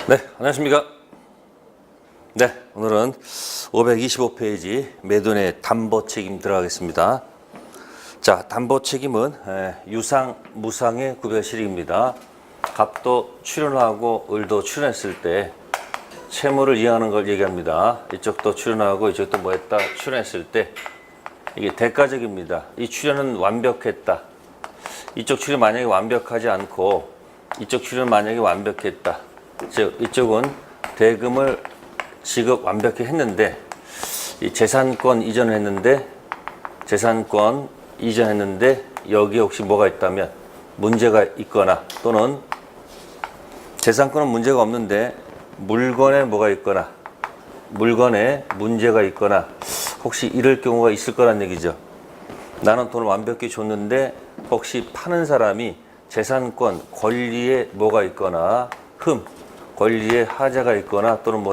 네, 안녕하십니까. 네, 오늘은 525페이지 매도인의 담보 책임 들어가겠습니다. 자, 담보 책임은 유상, 무상의 구별 실익입니다. 갑도 출연하고 을도 출연했을 때 채무를 이행하는 걸 얘기합니다. 이쪽도 출연하고 이쪽도 뭐 했다 출연했을 때 이게 대가적입니다. 이 출연은 완벽했다. 이쪽 출연 만약에 완벽하지 않고 이쪽 출연 만약에 완벽했다. 즉 이쪽은 대금을 지급 완벽히 했는데 이 재산권 이전했는데 여기에 혹시 뭐가 있다면 문제가 있거나 또는 재산권은 문제가 없는데 물건에 뭐가 있거나 물건에 문제가 있거나 혹시 이럴 경우가 있을 거란 얘기죠. 나는 돈을 완벽히 줬는데 혹시 파는 사람이 재산권 권리에 뭐가 있거나 권리에 하자가 있거나 또는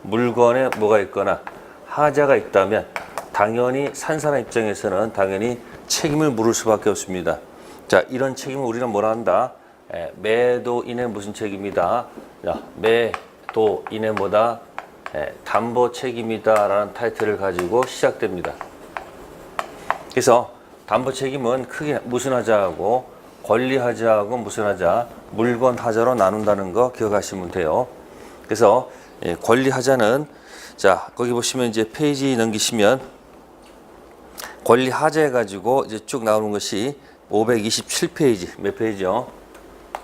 물건에 뭐가 있거나 하자가 있다면 당연히 산 사람 입장에서는 당연히 책임을 물을 수밖에 없습니다. 자, 이런 책임을 우리는 뭐라 한다? 매도인의 무슨 책임이다? 매도인의 뭐다? 담보 책임이다 라는 타이틀을 가지고 시작됩니다. 그래서 담보 책임은 크게 무슨 하자하고 권리 하자하고 무슨 하자, 물건 하자로 나눈다는 거 기억하시면 돼요. 그래서 권리 하자는 자, 거기 보시면 이제 페이지 넘기시면 권리 하자 해가지고 이제 쭉 나오는 것이 527페이지 몇 페이지요?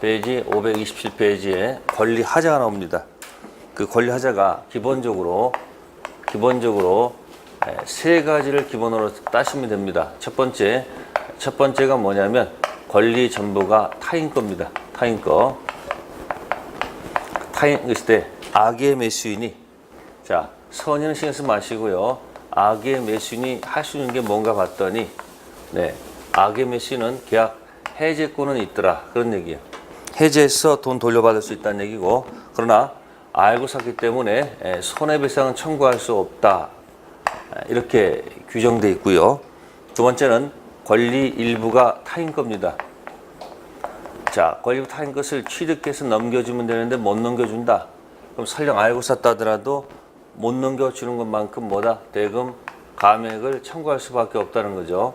페이지 527페이지에 권리 하자가 나옵니다. 그 권리 하자가 기본적으로 세 가지를 기본으로 따시면 됩니다. 첫 번째가 뭐냐면 권리 전부가 타인 겁니다. 타인 것일 때 악의 매수인이 자, 선의는 신경 쓰지 마시고요. 악의 매수인이 할 수 있는 게 뭔가 봤더니 악의 매수인은 계약 해제권은 있더라. 그런 얘기예요. 해제해서 돈 돌려받을 수 있다는 얘기고 그러나 알고 샀기 때문에 손해배상은 청구할 수 없다. 이렇게 규정되어 있고요. 두 번째는 권리 일부가 타인 겁니다. 자, 권리 타인 것을 취득해서 넘겨주면 되는데 못 넘겨준다. 그럼 설령 알고 샀다 하더라도 못 넘겨주는 것만큼 대금 감액을 청구할 수밖에 없다는 거죠.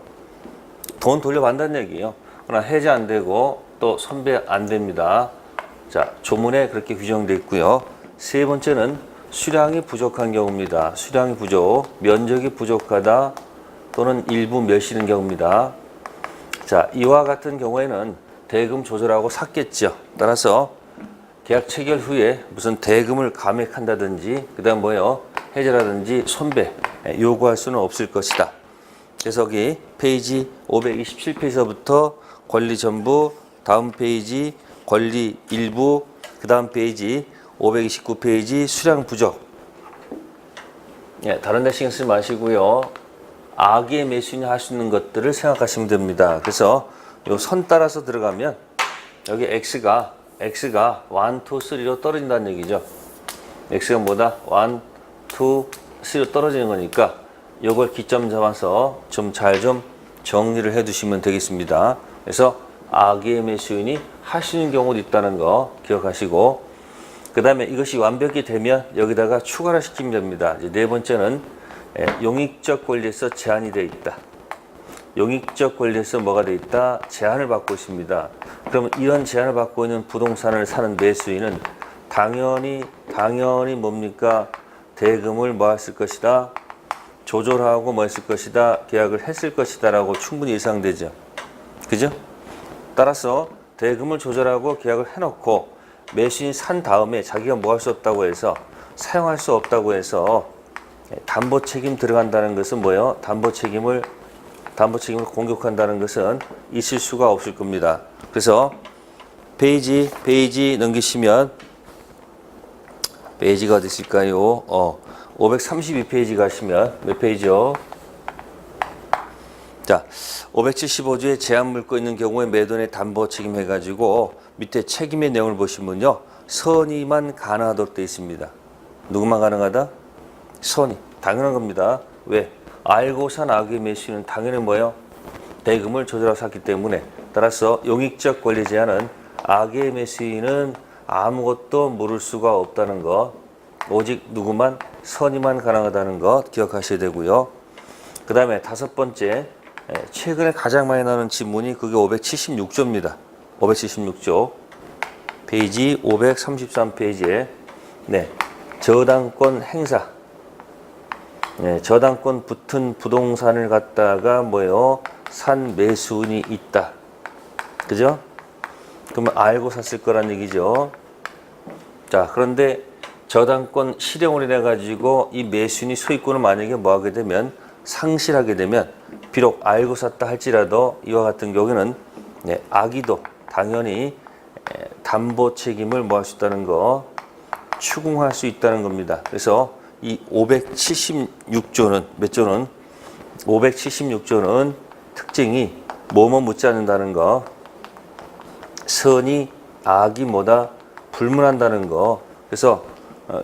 돈 돌려받는다는 얘기예요. 그러나 해제 안 되고 또 선배 안 됩니다. 자, 조문에 그렇게 규정되어 있고요. 세 번째는 수량이 부족한 경우입니다. 수량이 면적이 부족하다 또는 일부 멸시는 경우입니다. 자, 이와 같은 경우에는 대금 조절하고 샀겠죠. 따라서 계약 체결 후에 무슨 대금을 감액한다든지 그다음 해제라든지 손배 요구할 수는 없을 것이다. 그래서 여기 페이지 527페이지서부터 권리 전부, 다음 페이지 권리 일부, 그 다음 페이지 529페이지 수량 부족. 다른 데 신경 쓰지 마시고요. 악의 매수인이 할 수 있는 것들을 생각하시면 됩니다. 그래서 요 선 따라서 들어가면 여기 X가 1, 2, 3로 떨어진다는 얘기죠. X가 1, 2, 3로 떨어지는 거니까 요걸 기점 잡아서 잘 정리를 해 두시면 되겠습니다. 그래서 악의 매수인이 할 수 있는 경우도 있다는 거 기억하시고 그 다음에 이것이 완벽히 되면 여기다가 추가를 시키면 됩니다. 이제 네 번째는 용익적 권리에서 제한이 되어 있다. 용익적 권리에서 뭐가 되어 있다? 제한을 받고 있습니다. 그러면 이런 제한을 받고 있는 부동산을 사는 매수인은 당연히 뭡니까? 대금을 했을 것이다? 조절하고 했을 것이다? 계약을 했을 것이다 라고 충분히 예상되죠. 그죠? 따라서 대금을 조절하고 계약을 해놓고 매수인이 산 다음에 자기가 할 수 없다고 해서 사용할 수 없다고 해서 담보 책임 들어간다는 것은 담보 책임을 공격한다는 것은 있을 수가 없을 겁니다. 그래서 페이지 넘기시면 페이지가 어디 있을까요? 532페이지 가시면 몇 페이지요? 자, 575조에 제한 물고 있는 경우에 매도인의 담보 책임 해가지고 밑에 책임의 내용을 보시면요. 선의만 가능하도록 되어 있습니다. 누구만 가능하다? 선의. 당연한 겁니다. 왜? 알고 산 악의 매수인은 당연히 대금을 조절하고 샀기 때문에 따라서 용익적 권리 제한은 악의 매수인은 아무것도 물을 수가 없다는 거, 오직 누구만 선의만 가능하다는 거 기억하셔야 되고요. 그 다음에 다섯 번째, 최근에 가장 많이 나오는 지문이 그게 576조입니다. 576조 페이지 533페이지에 저당권 행사, 저당권 붙은 부동산을 갖다가 뭐예요? 산 매수인이 있다. 그죠? 그러면 알고 샀을 거란 얘기죠. 자, 그런데 저당권 실형을 인해 가지고 이 매수인이 소유권을 만약에 뭐 하게 되면 상실하게 되면 비록 알고 샀다 할지라도 이와 같은 경우에는 악의도 당연히 담보 책임을 뭐 할 수 있다는 거 추궁할 수 있다는 겁니다. 그래서 이 576조는 몇 조는 576조는 특징이 뭐뭐 묻지 않는다는 거, 선이 악이 뭐다 불문한다는 거. 그래서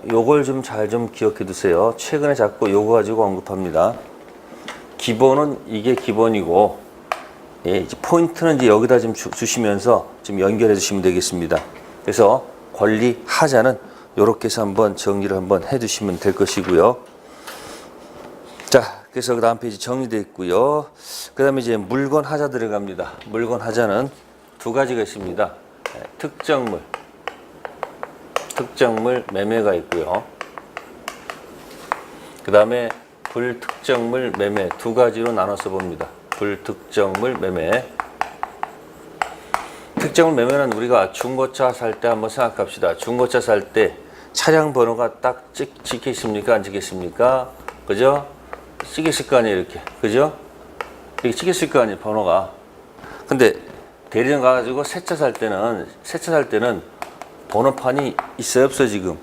요걸 좀 잘 좀 기억해 두세요. 최근에 자꾸 요거 가지고 언급합니다. 기본은 이게 기본이고, 이제 포인트는 이제 여기다 좀 주시면서 좀 연결해 주시면 되겠습니다. 그래서 권리하자는 요렇게 해서 한번 정리를 한번 해 두시면 될 것이고요. 자, 그래서 그 다음 페이지 정리되어 있고요. 그 다음에 이제 물건 하자 들어갑니다. 물건 하자는 두 가지가 있습니다. 특정물 매매가 있고요. 그 다음에 불특정물 매매 두 가지로 나눠서 봅니다. 불특정물 매매. 특정물 매매는 우리가 중고차 살 때 한번 생각합시다. 중고차 살 때 차량 번호가 딱 찍혀 있습니까? 안 찍혀 있습니까? 그죠? 찍혀 있을 거 아니에요, 이렇게. 그죠? 이렇게 찍혀 있을 거 아니에요, 번호가. 근데 대리점 가가지고 새 차 살 때는 번호판이 있어요, 없어요, 지금?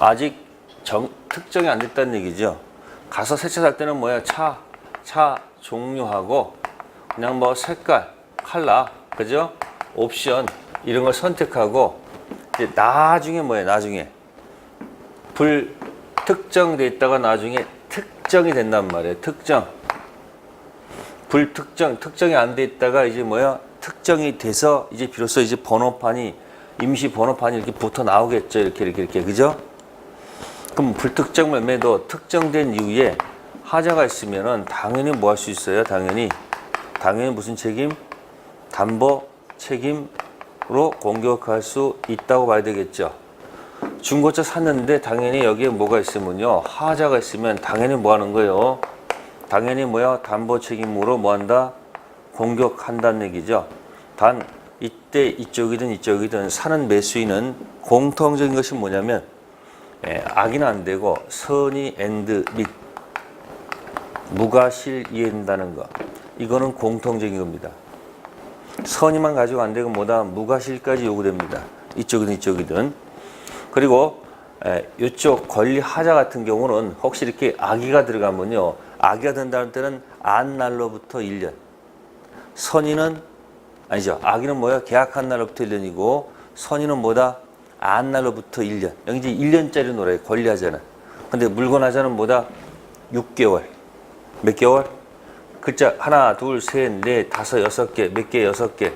아직 특정이 안 됐다는 얘기죠. 가서 새 차 살 때는 뭐야? 차 종류하고 그냥 뭐 색깔, 컬러, 그죠? 옵션 이런 걸 선택하고 이제 나중에 뭐예요? 나중에 불특정돼 있다가 나중에 특정이 된단 말이에요. 특정이 안 돼 있다가 이제 뭐야? 특정이 돼서 이제 비로소 이제 번호판이 임시 번호판이 이렇게 붙어 나오겠죠. 이렇게 그죠? 그럼 불특정 매매도 특정된 이후에 하자가 있으면은 당연히 뭐 할 수 있어요? 당연히 무슨 책임? 담보 책임으로 공격할 수 있다고 봐야 되겠죠. 중고차 샀는데 당연히 여기에 뭐가 있으면요. 하자가 있으면 당연히 뭐 하는 거예요? 당연히 뭐야? 담보 책임으로 뭐 한다? 공격한다는 얘기죠. 단 이때 이쪽이든 사는 매수인은 공통적인 것이 뭐냐면 악의는 안 되고 선의 앤드 및 무과실 이해된다는 거. 이거는 공통적인 겁니다. 선의만 가지고 안 되고 뭐다? 무과실까지 요구됩니다. 이쪽이든. 그리고 이쪽 권리하자 같은 경우는 혹시 이렇게 악의가 들어가면요. 악의가 된다는 때는 안 날로부터 1년. 선의는 아니죠. 악의는 뭐야? 계약한 날로부터 1년이고 선의는 뭐다? 안 날로부터 1년. 여기 이제 1년짜리 노래 권리하자는. 근데 물건하자는 뭐다? 6개월. 몇 개월? 글자 하나, 둘, 셋, 넷, 다섯, 여섯 개. 몇 개? 6개.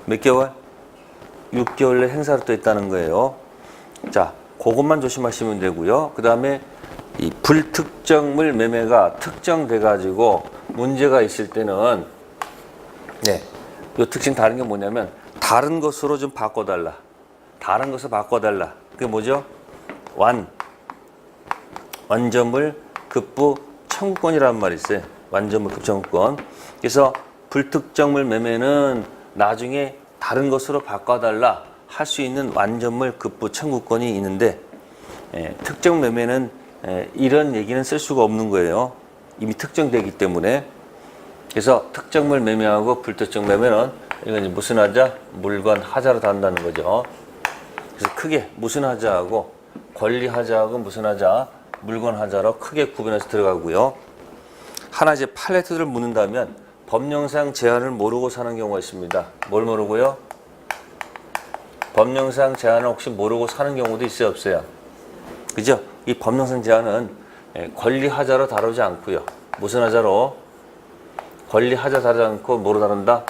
몇 개월? 6개월 내 행사로 또 있다는 거예요. 자, 그것만 조심하시면 되고요. 그 다음에 이 불특정물 매매가 특정돼 가지고 문제가 있을 때는 이 특징 다른 게 뭐냐면 다른 것으로 좀 바꿔달라. 다른 것을 바꿔달라. 그게 뭐죠? 완전물 급부 청구권이라는 말이 있어요. 완전물 급부 청구권. 그래서 불특정물 매매는 나중에 다른 것으로 바꿔달라 할 수 있는 완전물 급부 청구권이 있는데 특정 매매는 이런 얘기는 쓸 수가 없는 거예요. 이미 특정되기 때문에. 그래서 특정물 매매하고 불특정 매매는 이건 이제 무슨 하자? 물건 하자로 단다는 거죠. 그래서 크게 무슨 하자하고 권리 하자하고 무슨 하자? 물건 하자로 크게 구분해서 들어가고요. 하나 이제 팔레트를 묻는다면 법령상 제한을 모르고 사는 경우가 있습니다. 뭘 모르고요? 법령상 제한을 혹시 모르고 사는 경우도 있어요, 없어요? 그죠? 이 법령상 제한은 권리 하자로 다루지 않고요. 무슨 하자로? 권리 하자 다루지 않고 뭐로 다룬다?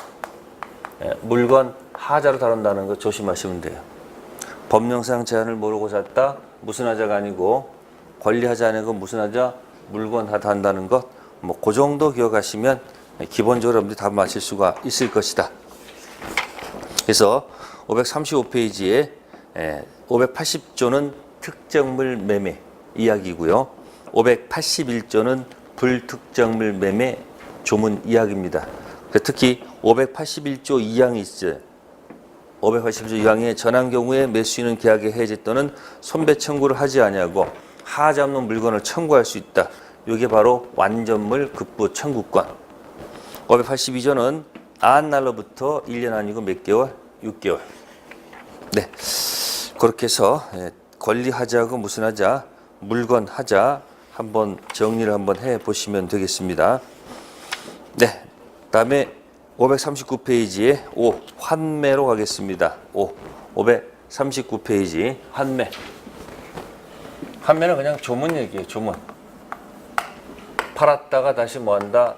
물건 하자로 다룬다는 거 조심하시면 돼요. 법령상 제한을 모르고 샀다. 무슨 하자가 아니고 권리하자 아니고 무슨 하자? 물건 하다 한다는 것. 뭐 그 정도 기억하시면 기본적으로 여러분들이 답을 맞힐 수가 있을 것이다. 그래서 535페이지에 580조는 특정물 매매 이야기고요. 581조는 불특정물 매매 조문 이야기입니다. 특히 581조 2항이 있어요. 581조 2항에 전한 경우에 매수인은 계약의 해제 또는 손배 청구를 하지 아니하고 하자 없는 물건을 청구할 수 있다. 이게 바로 완전물 급부 청구권. 582조는 안 날로부터 1년 아니고 몇 개월? 6개월. 네, 그렇게 해서 권리하자하고 무슨 하자? 물건 하자 한번 정리를 한번 해 보시면 되겠습니다. 네, 다음에 539페이지에 5 환매로 가겠습니다. 539페이지 환매. 환매는 그냥 조문 얘기예요. 조문. 팔았다가 다시 뭐한다?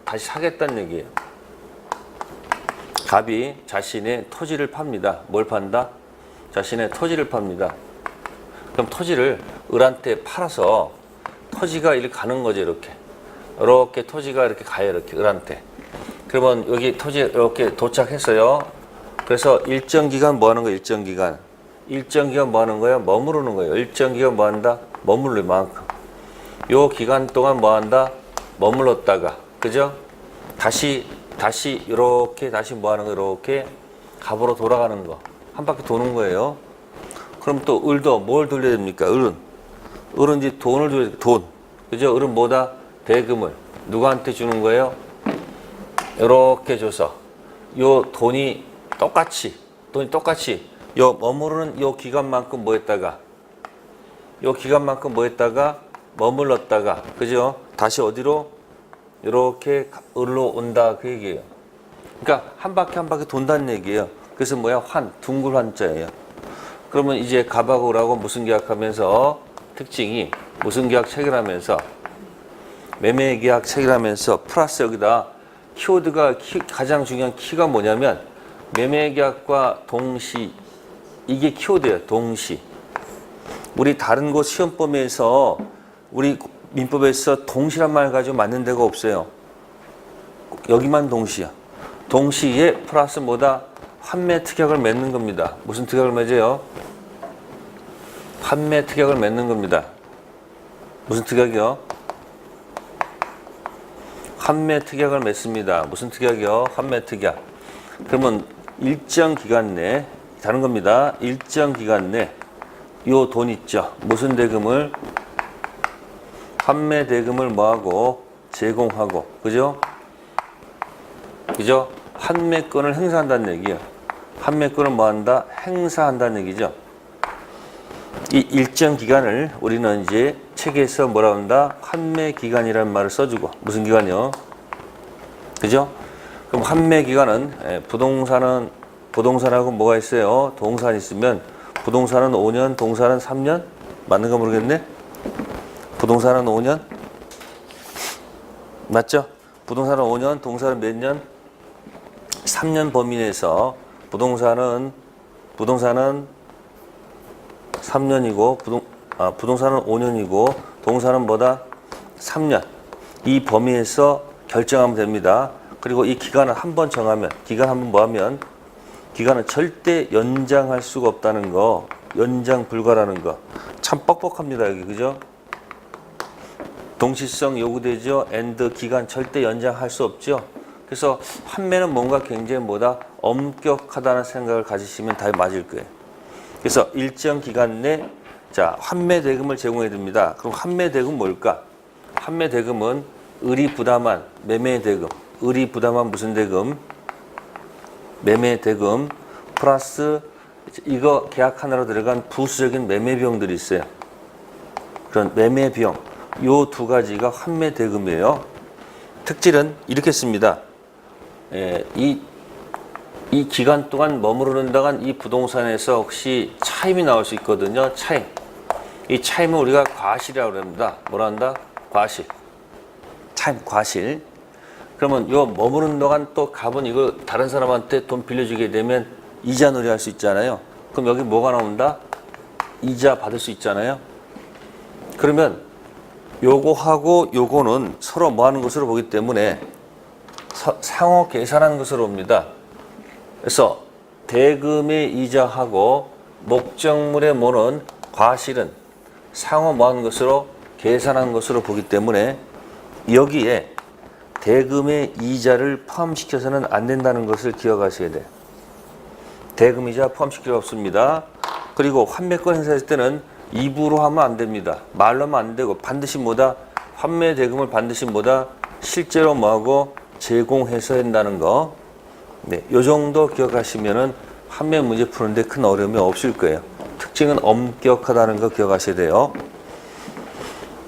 다시 사겠다는 얘기예요. 갑이 자신의 토지를 팝니다. 뭘 판다? 자신의 토지를 팝니다. 그럼 토지를 을한테 팔아서 토지가 이렇게 가는 거죠. 이렇게 토지가 이렇게 가요. 이렇게 을한테. 그러면 여기 토지 이렇게 도착했어요. 그래서 일정 기간 뭐 하는 거예요? 일정 기간 뭐 하는 거예요? 머무르는 거예요. 일정 기간 뭐 한다? 머무를 만큼. 요 기간 동안 뭐 한다? 머물렀다가, 그죠? 다시 이렇게 다시 뭐 하는 거? 이렇게 갑으로 돌아가는 거. 한 바퀴 도는 거예요. 그럼 또 을도 뭘 돌려야 됩니까? 을은 이제 돈을 줘야 돼. 돈. 그죠? 을은 뭐다? 대금을. 누구한테 주는 거예요? 이렇게 줘서 요 돈이 똑같이 요 머무르는 요 기간만큼 뭐 했다가 머물렀다가, 그죠? 다시 어디로? 이렇게 을로 온다, 그 얘기예요. 그러니까 한 바퀴 돈다는 얘기예요. 그래서 뭐야? 둥글 환자예요. 그러면 이제 갑하고 을하고 무슨 계약하면서 특징이 무슨 계약 체결하면서 매매 계약 체결하면서 플러스 여기다 키워드가 가장 중요한 키가 뭐냐면 매매 계약과 동시, 이게 키워드예요. 동시. 우리 다른 곳 시험범위에서 우리 민법에서 동시란 말 가지고 맞는 데가 없어요. 여기만 동시야. 동시에 플러스 뭐다? 환매 특약을 맺는 겁니다. 무슨 특약을 맺어요? 환매 특약을 맺는 겁니다. 무슨 특약이요? 환매 특약을 맺습니다. 무슨 특약이요? 환매 특약. 그러면 일정 기간 내, 다른 겁니다. 일정 기간 내 요 돈 있죠. 무슨 대금을? 환매 대금을 뭐하고? 제공하고. 그죠? 그죠? 환매권을 행사한다는 얘기예요. 환매권을 뭐한다? 행사한다는 얘기죠. 이 일정 기간을 우리는 이제 책에서 뭐라 한다? 환매 기간이라는 말을 써주고. 무슨 기간이요? 그죠? 그럼 환매 기간은 부동산하고 뭐가 있어요? 동산 있으면 부동산은 5년, 동산은 3년? 맞는 거 모르겠네? 부동산은 5년? 맞죠? 부동산은 5년, 동산은 몇 년? 3년 범위 내에서 부동산은 3년이고 부동산은 5년이고 동산은 뭐다? 3년. 이 범위에서 결정하면 됩니다. 그리고 이 기간을 한번 정하면, 기간 한번 뭐 하면, 기간은 절대 연장할 수가 없다는 거, 연장 불가라는 거. 참 뻑뻑합니다, 여기. 그죠? 동시성 요구되죠. and 기간 절대 연장할 수 없죠. 그래서 환매는 뭔가 굉장히 뭐다? 엄격하다는 생각을 가지시면 다 맞을 거예요. 그래서 일정 기간 내, 자, 환매 대금을 제공해야 됩니다. 그럼 환매 대금 뭘까? 환매 대금은 을이 부담한 매매 대금. 을이 부담한 무슨 대금? 매매 대금 플러스 이거 계약 하나로 들어간 부수적인 매매 비용들이 있어요. 그런 매매 비용. 요 두 가지가 환매 대금이에요. 특질은 이렇게 씁니다. 이 기간 동안 머무르는 동안 이 부동산에서 혹시 차임이 나올 수 있거든요. 차임. 이 차임은 우리가 과실이라고 합니다. 뭐라 한다? 과실. 차임, 과실. 그러면 요 머무르는 동안 또 갑은 이거 다른 사람한테 돈 빌려주게 되면 이자 놀이 할 수 있잖아요. 그럼 여기 뭐가 나온다? 이자 받을 수 있잖아요. 그러면 요거하고 요거는 서로 뭐 하는 것으로 보기 때문에 상호 계산한 것으로 봅니다. 그래서 대금의 이자하고 목적물의 뭐는 과실은 상호 뭐 하는 것으로 계산한 것으로 보기 때문에 여기에 대금의 이자를 포함시켜서는 안 된다는 것을 기억하셔야 돼요. 대금이자 포함시킬 필요 없습니다. 그리고 환매권 행사했을 때는 입으로 하면 안 됩니다. 말로 하면 안 되고 반드시 뭐다? 환매 대금을 반드시 뭐다? 실제로 뭐하고 제공해서 한다는 거. 네, 요 정도 기억하시면은 환매 문제 푸는데 큰 어려움이 없을 거예요. 특징은 엄격하다는 거 기억하셔야 돼요.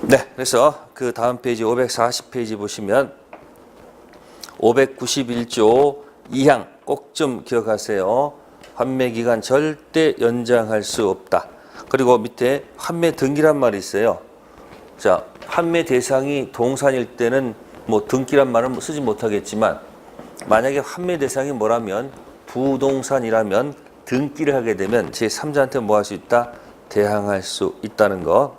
네, 그래서 그 다음 페이지 540페이지 보시면 591조 2항 꼭 좀 기억하세요. 환매 기간 절대 연장할 수 없다. 그리고 밑에 환매 등기란 말이 있어요. 자, 환매 대상이 동산일 때는 뭐 등기란 말은 쓰지 못하겠지만 만약에 환매 대상이 뭐라면 부동산이라면 등기를 하게 되면 제3자한테 뭐 할 수 있다? 대항할 수 있다는 거.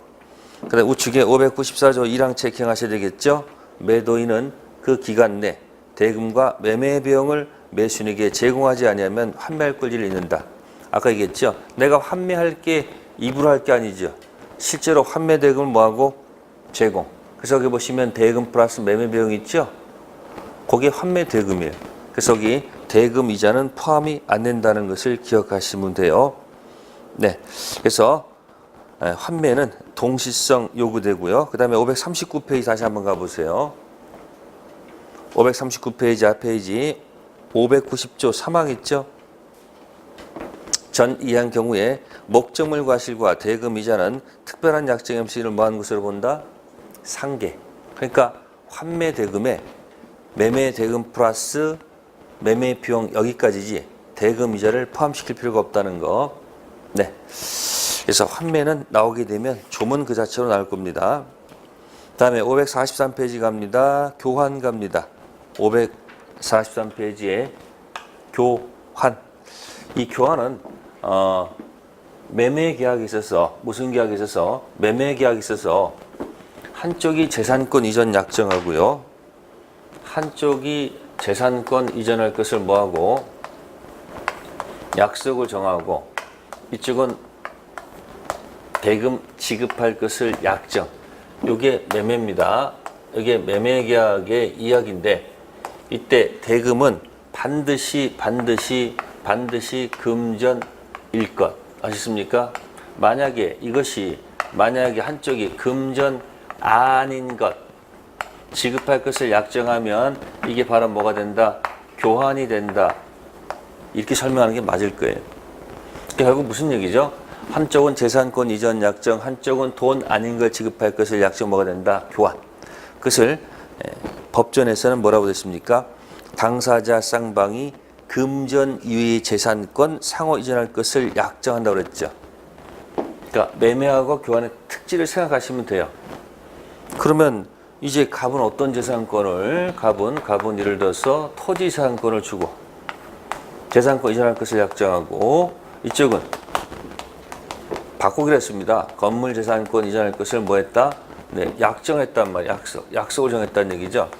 그다음 우측에 594조 1항 체킹하셔야 되겠죠. 매도인은 그 기간 내 대금과 매매 비용을 매수인에게 제공하지 아니하면 환매할 권리를 잃는다. 아까 얘기했죠. 내가 환매할 게 입으로 할 게 아니죠. 실제로 환매 대금을 뭐하고 제공. 그래서 여기 보시면 대금 플러스 매매 비용이 있죠. 거기에 환매 대금이에요. 그래서 여기 대금 이자는 포함이 안 된다는 것을 기억하시면 돼요. 네, 그래서 환매는 동시성 요구되고요. 그 다음에 539페이지 다시 한번 가보세요. 539페이지 앞페이지 590조 3항 있죠. 전 2항 경우에 목적물 과실과 대금 이자는 특별한 약정 MC를 뭐한 것으로 본다? 상계. 그러니까 환매 대금에 매매 대금 플러스 매매 비용 여기까지지 대금 이자를 포함시킬 필요가 없다는 거. 네. 그래서 환매는 나오게 되면 조문 그 자체로 나올 겁니다. 다음에 543페이지 갑니다. 교환 갑니다. 543페이지에 교환. 이 교환은 매매 계약에 있어서 무슨 계약에 있어서 매매 계약에 있어서 한쪽이 재산권 이전 약정하고요. 한쪽이 재산권 이전할 것을 뭐하고 약속을 정하고 이쪽은 대금 지급할 것을 약정. 이게 매매입니다. 이게 매매 계약의 이야기인데 이때 대금은 반드시 금전일 것 아시습니까? 만약에 한쪽이 금전 아닌 것 지급할 것을 약정하면 이게 바로 뭐가 된다? 교환이 된다. 이렇게 설명하는 게 맞을 거예요. 결국 무슨 얘기죠? 한쪽은 재산권 이전 약정, 한쪽은 돈 아닌 걸 지급할 것을 약정 뭐가 된다? 교환. 그것을 법전에서는 뭐라고 됐습니까? 당사자 쌍방이 금전 이외의 재산권 상호 이전할 것을 약정한다고 그랬죠. 그러니까 매매하고 교환의 특질을 생각하시면 돼요. 그러면 이제 갑은 어떤 재산권을 갑은 예를 들어서 토지 재산권을 주고 재산권 이전할 것을 약정하고 이쪽은 바꾸기로 했습니다. 건물 재산권 이전할 것을 뭐 했다? 네, 약정했단 말이야. 약속을 정했다는 얘기죠.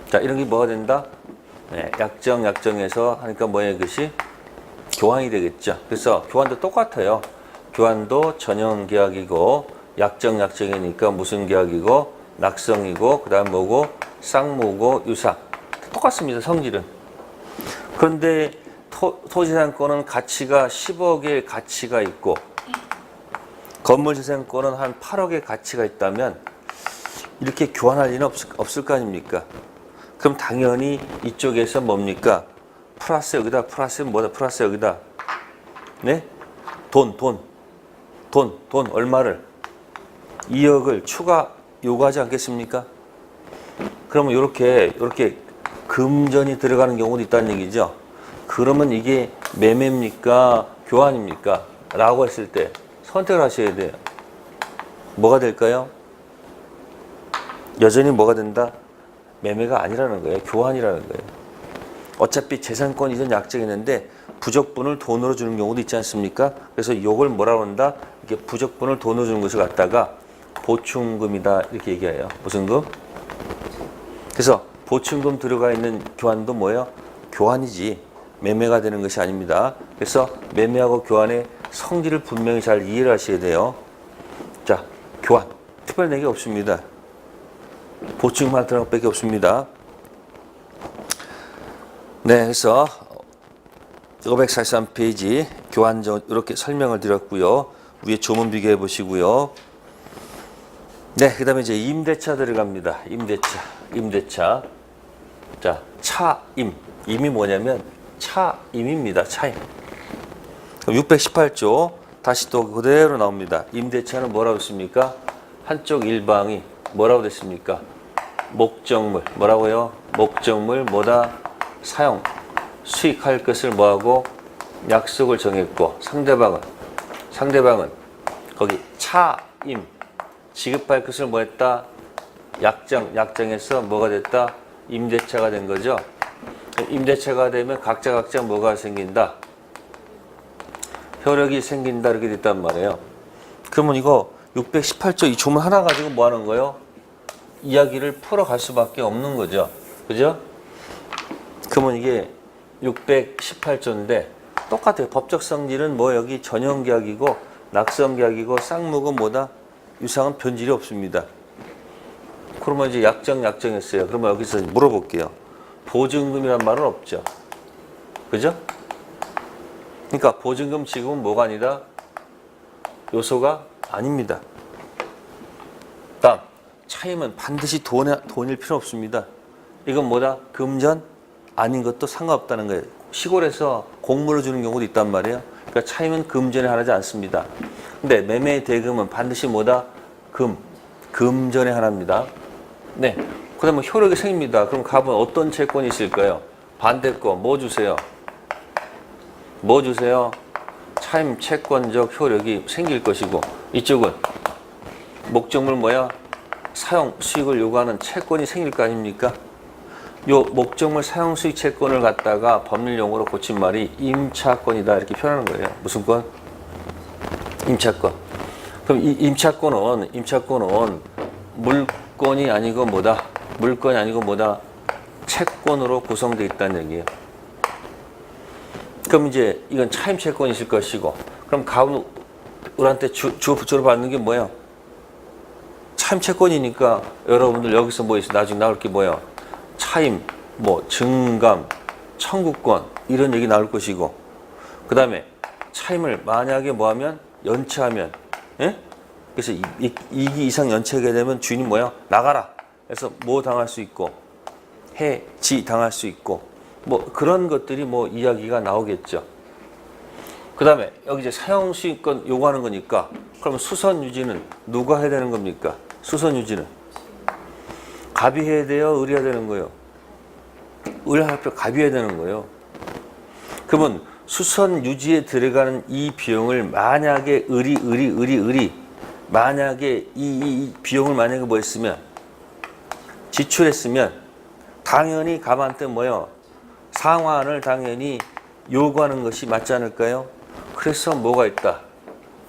자, 이런 게 뭐가 된다? 네, 약정에서 하니까 뭐예요? 이것이 교환이 되겠죠. 그래서 교환도 똑같아요. 교환도 전형 계약이고 약정이니까 무슨 계약이고 낙성이고 그다음 뭐고 쌍무고 유상 똑같습니다. 성질은. 그런데 토지재산권은 가치가 10억의 가치가 있고 건물 재산권은 한 8억의 가치가 있다면 이렇게 교환할 리는 없을 거 아닙니까? 그럼 당연히 이쪽에서 뭡니까? 플러스 여기다, 플러스 뭐다? 플러스 여기다. 네? 돈 얼마를? 2억을 추가 요구하지 않겠습니까? 그러면 이렇게 금전이 들어가는 경우도 있다는 얘기죠. 그러면 이게 매매입니까? 교환입니까? 라고 했을 때 선택을 하셔야 돼요. 뭐가 될까요? 여전히 뭐가 된다? 매매가 아니라는 거예요. 교환이라는 거예요. 어차피 재산권 이전 약정했는데 부적분을 돈으로 주는 경우도 있지 않습니까? 그래서 이걸 뭐라고 한다? 이게 부적분을 돈으로 주는 것을 갖다가 보충금이다 이렇게 얘기해요. 무슨 금? 그래서 보충금 들어가 있는 교환도 뭐예요? 교환이지 매매가 되는 것이 아닙니다. 그래서 매매하고 교환의 성질을 분명히 잘 이해를 하셔야 돼요. 자, 교환. 특별히 내게 없습니다. 보충금만 들어간 것밖에 없습니다. 네, 그래서 543페이지 교환전 이렇게 설명을 드렸고요. 위에 조문 비교해 보시고요. 네, 그 다음에 이제 임대차 들어갑니다. 임대차. 자, 차임. 임이 뭐냐면 차임입니다. 차임. 618조 다시 또 그대로 나옵니다. 임대차는 뭐라고 했습니까? 한쪽 일방이 뭐라고 됐습니까? 목적물. 뭐라고요? 목적물 뭐다? 사용. 수익할 것을 뭐하고? 약속을 정했고 상대방은 거기 차임. 지급할 것을 뭐 했다? 약정해서 뭐가 됐다? 임대차가 된 거죠. 임대차가 되면 각자 뭐가 생긴다? 효력이 생긴다 이렇게 됐단 말이에요. 그러면 이거 618조 이 조문 하나 가지고 뭐 하는 거예요? 이야기를 풀어갈 수밖에 없는 거죠. 그죠? 그러면 이게 618조인데 똑같아요. 법적 성질은 뭐 여기 전형계약이고 낙성계약이고 쌍무금 뭐다? 유상은 변질이 없습니다. 그러면 이제 약정했어요. 그러면 여기서 물어볼게요. 보증금이란 말은 없죠. 그죠? 그러니까 보증금 지급은 뭐가 아니다? 요소가 아닙니다. 다음, 차임은 반드시 돈일 필요 없습니다. 이건 뭐다? 금전 아닌 것도 상관없다는 거예요. 시골에서 공물을 주는 경우도 있단 말이에요. 그러니까 차임은 금전에 하나지 않습니다. 근데 매매 대금은 반드시 뭐다? 금전에 하나입니다. 네. 그 다음에 효력이 생깁니다. 그럼 갑은 어떤 채권이 있을까요? 반대 거 뭐 주세요? 뭐 주세요? 차임 채권적 효력이 생길 것이고 이쪽은 목적물 뭐야? 사용 수익을 요구하는 채권이 생길 거 아닙니까? 요 목적물 사용 수익 채권을 갖다가 법률 용어로 고친 말이 임차권이다 이렇게 표현하는 거예요. 무슨 권? 임차권. 그럼 이 임차권은 물건이 아니고 뭐다? 물건이 아니고 뭐다? 채권으로 구성되어 있다는 얘기예요. 그럼 이제 이건 차임 채권이 있을 것이고 그럼 가운한테 주로 받는 게 뭐예요? 차임 채권이니까 여러분들 여기서 뭐 있어? 나중에 나올 게 뭐예요? 차임, 뭐 증감, 청구권 이런 얘기 나올 것이고 그 다음에 차임을 만약에 뭐하면 연체하면 예? 그래서 2기 이상 연체하게 되면 주인이 뭐야? 나가라. 그래서 뭐 당할 수 있고 해지 당할 수 있고 뭐 그런 것들이 뭐 이야기가 나오겠죠. 그 다음에 여기 이제 사용수익권 요구하는 거니까 그럼 수선 유지는 누가 해야 되는 겁니까? 수선 유지는 갑이 해야 돼요? 을이 해야 되는 거예요? 을할표 갑이 해야 되는 거예요. 그러면 수선 유지에 들어가는 이 비용을 만약에 을이 만약에 이 비용을 만약에 뭐 했으면 지출했으면 당연히 갑한테 뭐요? 상환을 당연히 요구하는 것이 맞지 않을까요? 그래서 뭐가 있다?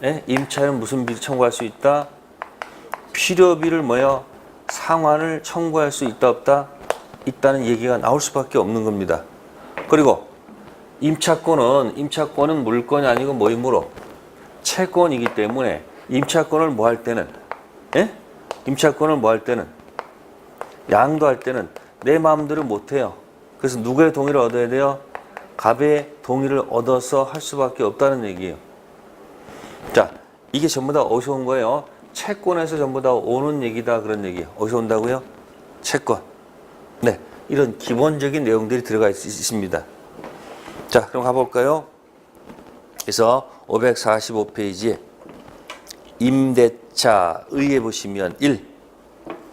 예? 임차인은 무슨 비를 청구할 수 있다? 필요비를 뭐요? 상환을 청구할 수 있다 없다? 있다는 얘기가 나올 수밖에 없는 겁니다. 그리고 임차권은 물건이 아니고 뭐이므로 채권이기 때문에 임차권을 뭐 할 때는 임차권을 뭐 할 때는 양도할 때는 내 마음대로 못 해요. 그래서 누구의 동의를 얻어야 돼요? 갑의 동의를 얻어서 할 수밖에 없다는 얘기예요. 자, 이게 전부 다 어디서 온 거예요? 채권에서 전부 다 오는 얘기다 그런 얘기예요. 어디서 온다고요? 채권. 네, 이런 기본적인 내용들이 들어가 있습니다. 자, 그럼 가볼까요? 그래서 545페이지에 임대차 의에 보시면 1.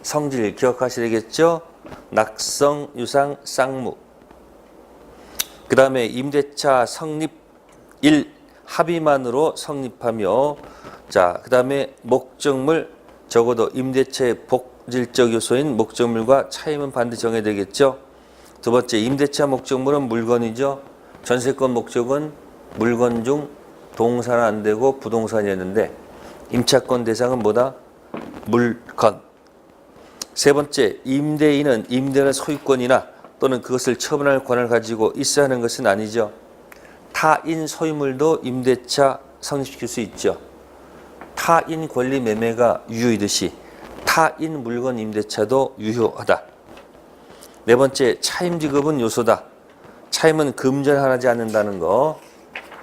성질 기억하셔야겠죠? 낙성, 유상, 쌍무. 그 다음에 임대차 성립 1. 합의만으로 성립하며 자, 그 다음에 목적물 적어도 임대차의 복질적 요소인 목적물과 차임은 반드시 정해야 되겠죠? 두 번째, 임대차 목적물은 물건이죠? 전세권 목적은 물건 중 동사는 안 되고 부동산이었는데 임차권 대상은 뭐다? 물건. 세 번째, 임대인은 임대는 소유권이나 또는 그것을 처분할 권한을 가지고 있어야 하는 것은 아니죠. 타인 소유물도 임대차 성립시킬 수 있죠. 타인 권리 매매가 유효이듯이 타인 물건 임대차도 유효하다. 네 번째, 차임지급은 요소다. 차임은 금전하지 않는다는 거.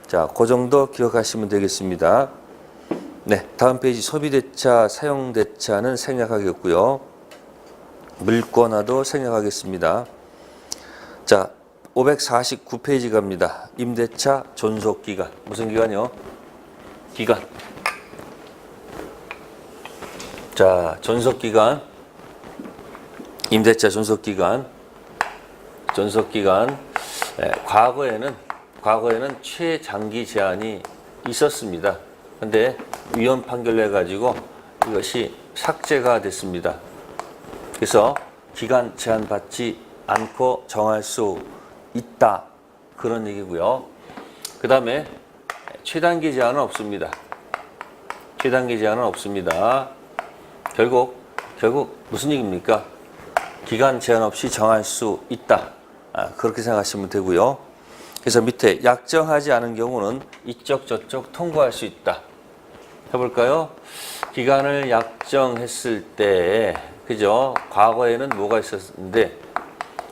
자, 그 정도 기억하시면 되겠습니다. 네, 다음 페이지 소비대차, 사용대차는 생략하겠고요. 물권화도 생략하겠습니다. 자, 549페이지 갑니다. 임대차 존속기간. 무슨 기간이요? 기간. 자, 존속기간. 임대차 존속기간. 존속기간. 네, 과거에는 최장기 제한이 있었습니다. 근데 위헌 판결을 해가지고 이것이 삭제가 됐습니다. 그래서 기간 제한 받지 않고 정할 수 있다. 그런 얘기고요. 그 다음에 최단기 제한은 없습니다. 최단기 제한은 없습니다. 결국 무슨 얘기입니까? 기간 제한 없이 정할 수 있다. 그렇게 생각하시면 되고요. 그래서 밑에 약정하지 않은 경우는 이쪽 저쪽 통고할 수 있다. 해볼까요? 기간을 약정했을 때, 그죠? 과거에는 뭐가 있었는데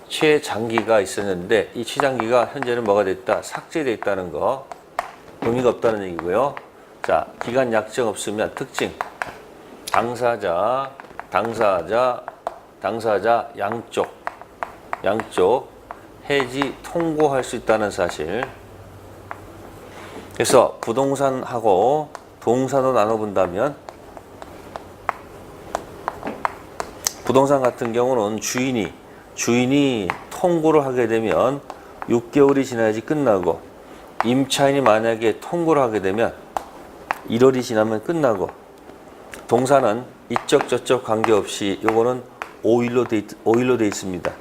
최장기가 있었는데 이 최장기가 현재는 뭐가 됐다? 삭제되어 있다는 거. 의미가 없다는 얘기고요. 자, 기간 약정 없으면 특징. 당사자 양쪽 해지 통고할 수 있다는 사실. 그래서 부동산하고 동사로 나눠본다면 부동산 같은 경우는 주인이 통고를 하게 되면 6개월이 지나야지 끝나고, 임차인이 만약에 통고를 하게 되면 1월이 지나면 끝나고, 동사는 이쪽 저쪽 관계없이 요거는 5일로 돼 있습니다.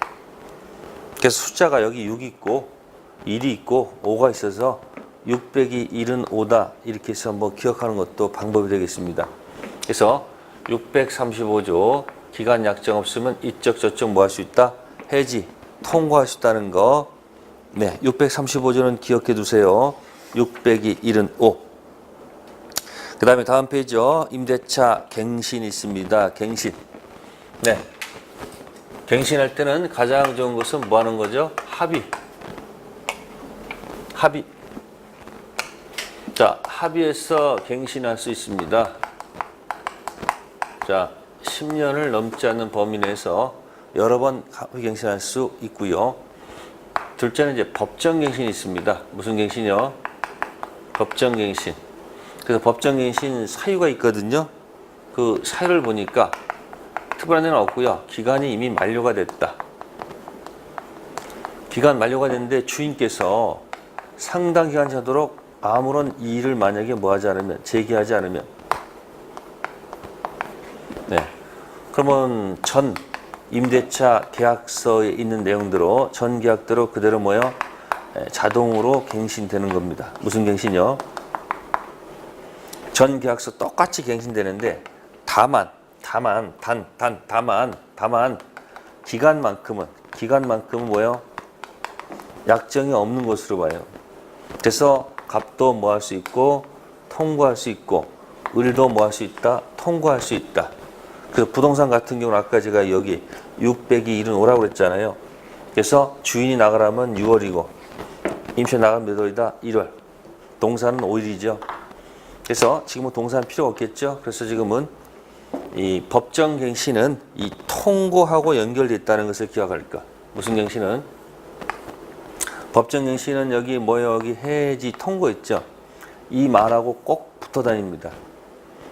그래서 숫자가 여기 6이 있고 1이 있고 5가 있어서 6 빼기 1은 5다. 이렇게 해서 뭐 기억하는 것도 방법이 되겠습니다. 그래서 635조 기간 약정 없으면 이쪽 저쪽 뭐 할 수 있다? 해지, 통고할 수 있다는 거. 네, 635조는 기억해 두세요. 6 빼기 1은 5. 그 다음에 다음 페이지요. 임대차 갱신이 있습니다. 갱신. 네. 갱신할 때는 가장 좋은 것은 뭐 하는 거죠? 합의. 자, 합의해서 갱신할 수 있습니다. 자, 10년을 넘지 않는 범위 내에서 여러 번 합의 갱신할 수 있고요. 둘째는 이제 법정갱신이 있습니다. 무슨 갱신이요? 법정갱신. 그래서 법정갱신 사유가 있거든요. 그 사유를 보니까 특별한 데는 없고요. 기간이 이미 만료가 됐다. 기간 만료가 됐는데 주인께서 상당 기간 차도록 아무런 이의를 만약에 제기하지 않으면, 네, 그러면 전 임대차 계약서에 있는 내용대로 전 계약대로 그대로 자동으로 갱신되는 겁니다. 무슨 갱신이요? 전 계약서 똑같이 갱신되는데 다만 기간만큼은 뭐예요? 약정이 없는 것으로 봐요. 그래서 갑도 뭐 할 수 있고 통고할 수 있고, 을도 뭐 할 수 있다? 통고할 수 있다. 그래서 부동산 같은 경우는 아까 제가 여기 6 빼기 1은 5라고 그랬잖아요. 그래서 주인이 나가라면 6월이고 임차 나가면 몇 월이다? 1월. 동사는 5일이죠. 그래서 지금은 동사는 필요가 없겠죠. 그래서 지금은 이 법정갱신은 이 통고하고 연결되어 있다는 것을 기억할 것. 무슨 갱신은? 법정갱신은 여기 여기 해지 통고 있죠. 이 말하고 꼭 붙어 다닙니다.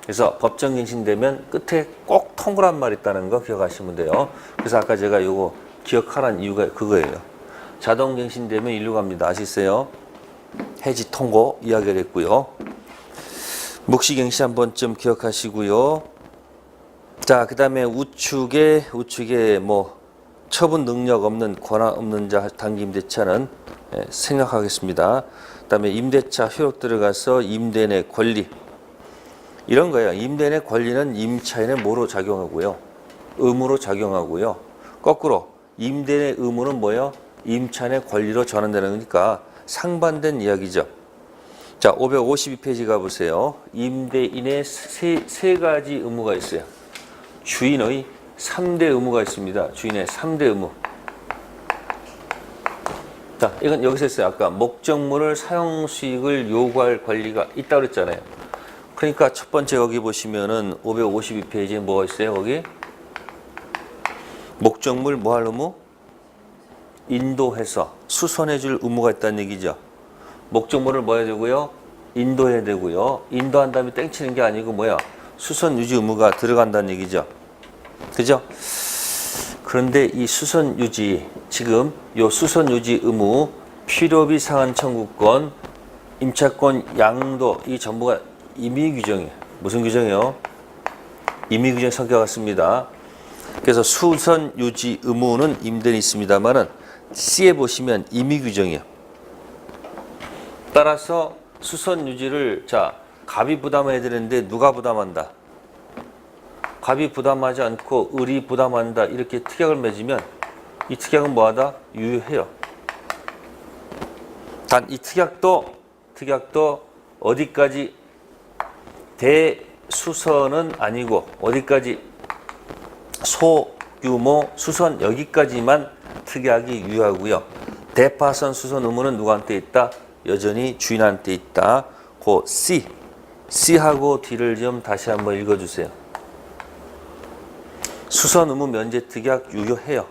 그래서 법정갱신 되면 끝에 꼭 통고란 말이 있다는 거 기억하시면 돼요. 그래서 아까 제가 요거 기억하라는 이유가 그거예요. 자동갱신 되면 일로 갑니다. 아시세요? 해지 통고 이야기를 했고요. 묵시갱신 한 번쯤 기억하시고요. 자, 그 다음에 우측에 처분 능력 없는 권한 없는 자 단기 임대차는 생각하겠습니다. 그다음에 임대차 효력 들어가서 임대인의 권리 이런 거예요. 임대인의 권리는 임차인의 뭐로 작용하고요? 의무로 작용하고요. 거꾸로 임대인의 의무는 뭐예요? 임차인의 권리로 전환되는 거니까 상반된 이야기죠. 자, 552페이지 가보세요. 임대인의 세 가지 의무가 있어요. 주인의 3대 의무가 있습니다. 주인의 3대 의무. 자, 이건 여기서 했어요. 아까 목적물을 사용 수익을 요구할 권리가 있다고 그랬잖아요. 그러니까 첫 번째 여기 보시면은 552페이지에 뭐가 있어요? 거기 목적물 뭐 할 의무? 인도해서 수선해 줄 의무가 있다는 얘기죠. 목적물을 뭐 해야 되고요? 인도해야 되고요. 인도한 다음에 땡치는 게 아니고 뭐야? 수선 유지 의무가 들어간다는 얘기죠. 그죠? 그런데 이 수선 유지, 지금 요 수선 유지 의무, 필요비 상한 청구권, 임차권 양도 이 전부가 임의 규정이에요. 무슨 규정이요? 임의 규정 성격 같습니다. 그래서 수선 유지 의무는 임대인이 있습니다만은 C에 보시면 임의 규정이에요. 따라서 수선 유지를 자 갑이 부담해야 되는데 누가 부담한다? 갑이 부담하지 않고 을이 부담한다. 이렇게 특약을 맺으면 이 특약은 뭐하다? 유효해요. 단 이 특약도 어디까지 대수선은 아니고 어디까지 소규모 수선 여기까지만 특약이 유효하고요. 대파선 수선 의무는 누구한테 있다? 여전히 주인한테 있다. 그 C하고 D를 좀 다시 한번 읽어주세요. 수선 의무 면제 특약 유효해요.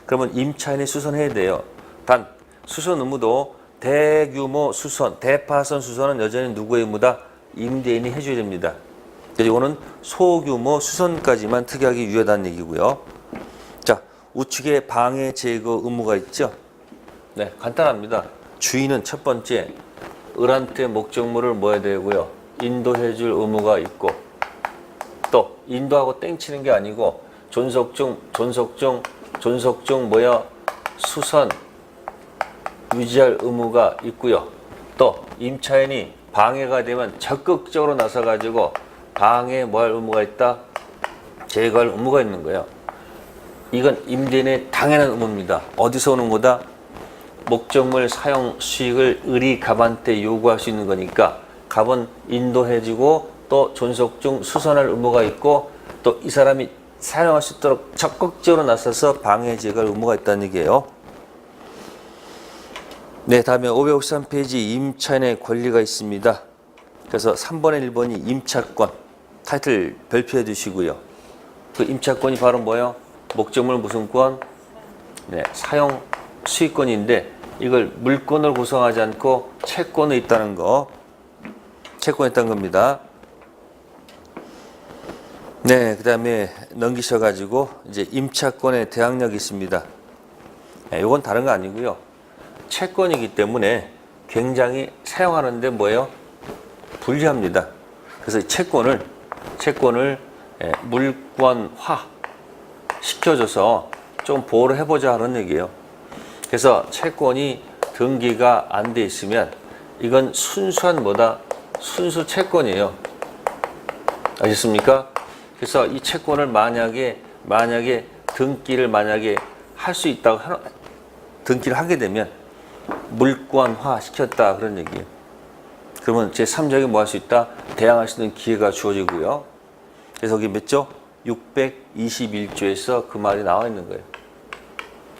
그러면 임차인이 수선해야 돼요. 단 수선 의무도 대규모 수선, 대파선 수선은 여전히 누구의 의무다? 임대인이 해줘야 됩니다. 그래서 이거는 소규모 수선까지만 특약이 유효하다는 얘기고요. 자, 우측에 방해 제거 의무가 있죠? 네, 간단합니다. 주인은 첫 번째, 을한테 목적물을 뭐 해야 되고요? 인도해 줄 의무가 있고, 또 인도하고 땡치는 게 아니고 존속 중 뭐야? 수선 유지할 의무가 있고요. 또 임차인이 방해가 되면 적극적으로 나서 가지고 방해 뭐 할 의무가 있다? 제거할 의무가 있는 거예요. 이건 임대인의 당연한 의무입니다. 어디서 오는 거다? 목적물 사용 수익을 을이 갑한테 요구할 수 있는 거니까 갑은 인도해주고 또 존속 중 수선할 의무가 있고 또 이 사람이 사용할 수 있도록 적극적으로 나서서 방해 제거할 의무가 있다는 얘기예요. 네, 다음에 553페이지 임차인의 권리가 있습니다. 그래서 3번에 1번이 임차권 타이틀 별표해 두시고요. 그 임차권이 바로 뭐예요? 목적물 무슨 권? 네, 사용 수익권인데 이걸 물권을 구성하지 않고 채권에 있다는 거. 채권에 있다는 겁니다. 네, 그 다음에 넘기셔가지고 이제 임차권의 대항력이 있습니다. 네, 이건 다른 거 아니고요. 채권이기 때문에 굉장히 사용하는데 뭐예요? 불리합니다. 그래서 채권을 물권화 시켜줘서 좀 보호를 해보자 하는 얘기예요. 그래서 채권이 등기가 안 돼 있으면 이건 순수한 뭐다? 순수 채권이에요. 아셨습니까? 그래서 이 채권을 만약에 등기를 할 수 있다고 등기를 하게 되면 물권화 시켰다 그런 얘기예요. 그러면 제3자에게 뭐 할 수 있다? 대항할 수 있는 기회가 주어지고요. 그래서 여기 몇 조? 621조에서 그 말이 나와 있는 거예요.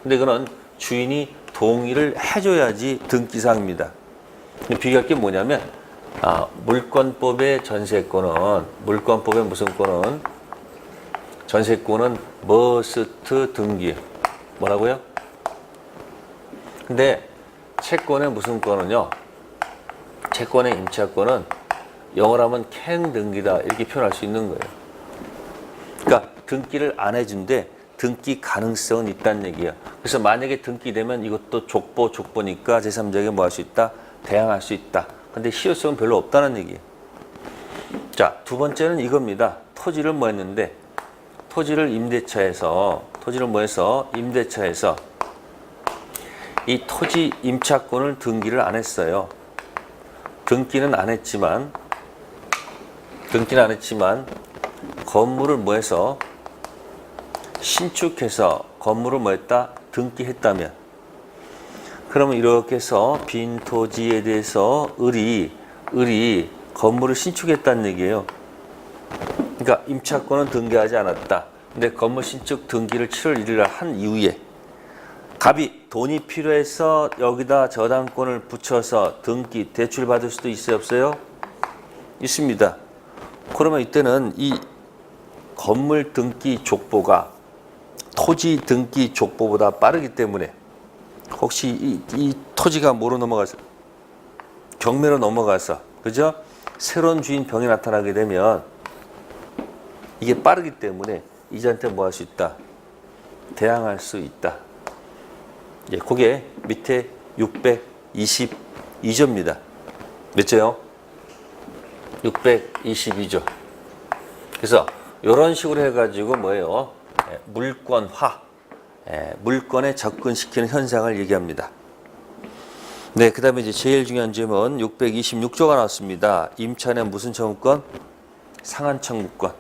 근데 그거는 주인이 동의를 해줘야지 등기사항입니다. 비교할 게 뭐냐면 물권법의 물권법의 무슨 권은 전세권은 머스트 등기 뭐라고요? 근데 채권의 무슨 권은요? 채권의 임차권은 영어로 하면 can 등기다 이렇게 표현할 수 있는 거예요. 그러니까 등기를 안 해준데 등기 가능성은 있다는 얘기예요. 그래서 만약에 등기되면 이것도 족보니까 제3자에게 뭐 할 수 있다? 대항할 수 있다. 근데 실효성은 별로 없다는 얘기예요. 자, 두 번째는 이겁니다. 토지를 뭐 했는데 임대차에서 이 토지 임차권을 등기를 안 했어요. 등기는 안 했지만 건물을 뭐 해서 신축해서 건물을 뭐 했다? 등기했다면, 그러면 이렇게 해서 빈 토지에 대해서 을이 건물을 신축했다는 얘기예요. 그러니까 임차권은 등기하지 않았다. 근데 건물 신축 등기를 7월 1일 날 한 이후에 갑이 돈이 필요해서 여기다 저당권을 붙여서 등기 대출 받을 수도 있어요, 없어요? 있습니다. 그러면 이때는 이 건물 등기 족보가 토지 등기 족보보다 빠르기 때문에 혹시 이 토지가 뭐로 넘어가서 경매로 넘어가서, 그죠? 새로운 주인 병이 나타나게 되면 이게 빠르기 때문에 이자한테 뭐 할 수 있다? 대항할 수 있다. 예, 그게 밑에 622조입니다. 몇 조요? 622조. 그래서 이런 식으로 해가지고 뭐예요? 물권화, 물권에 접근시키는 현상을 얘기합니다. 네, 그 다음에 이제 제일 중요한 점은 626조가 나왔습니다. 임차인의 무슨 청구권? 상한 청구권.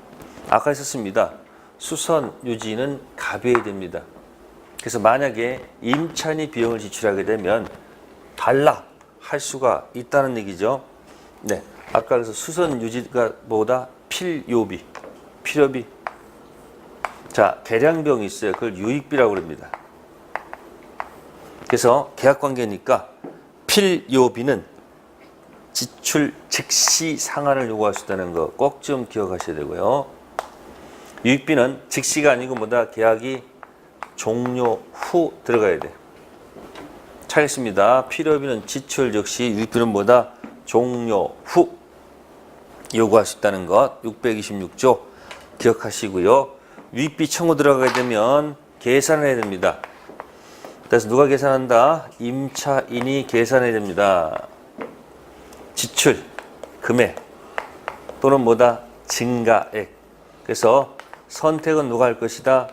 아까 있었습니다. 수선 유지는 갑이어야 됩니다. 그래서 만약에 임차인이 비용을 지출하게 되면 달라 할 수가 있다는 얘기죠. 네, 아까 그래서 수선 유지가 뭐다? 필요비. 자, 계량병이 있어요. 그걸 유익비라고 합니다. 그래서 계약관계니까 필요비는 지출 즉시 상한을 요구할 수 있다는 거 꼭 좀 기억하셔야 되고요. 유익비는 즉시가 아니고 뭐다? 계약이 종료 후 들어가야 돼. 차겠습니다. 필요비는 지출 즉시, 유익비는 뭐다? 종료 후 요구할 수 있다는 것 626조 기억하시고요. 유익비 청구 들어가게 되면 계산을 해야 됩니다. 그래서 누가 계산한다? 임차인이 계산해야 됩니다. 지출, 금액 또는 뭐다? 증가액. 그래서 선택은 누가 할 것이다?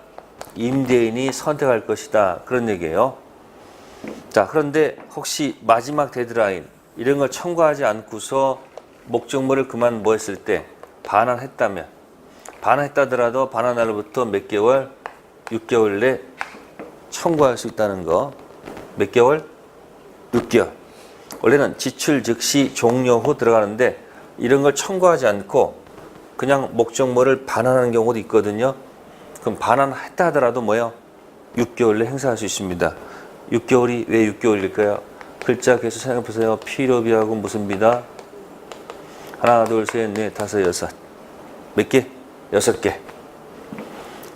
임대인이 선택할 것이다. 그런 얘기예요. 자, 그런데 혹시 마지막 데드라인 이런 걸 청구하지 않고서 목적물을 그만 뭐 했을 때 반환했다면, 반환했다더라도 반환 날로부터 몇 개월? 6개월 내 청구할 수 있다는 거. 몇 개월? 6개월. 원래는 지출 즉시 종료 후 들어가는데 이런 걸 청구하지 않고 그냥 목적물을 반환하는 경우도 있거든요. 그럼 반환했다 하더라도 뭐예요? 6개월 내 행사할 수 있습니다. 6개월이 왜 6개월일까요? 글자 개수 생각해 보세요. 필요비하고 무슨 비다? 하나, 둘, 셋, 넷, 다섯, 여섯. 몇 개? 6개.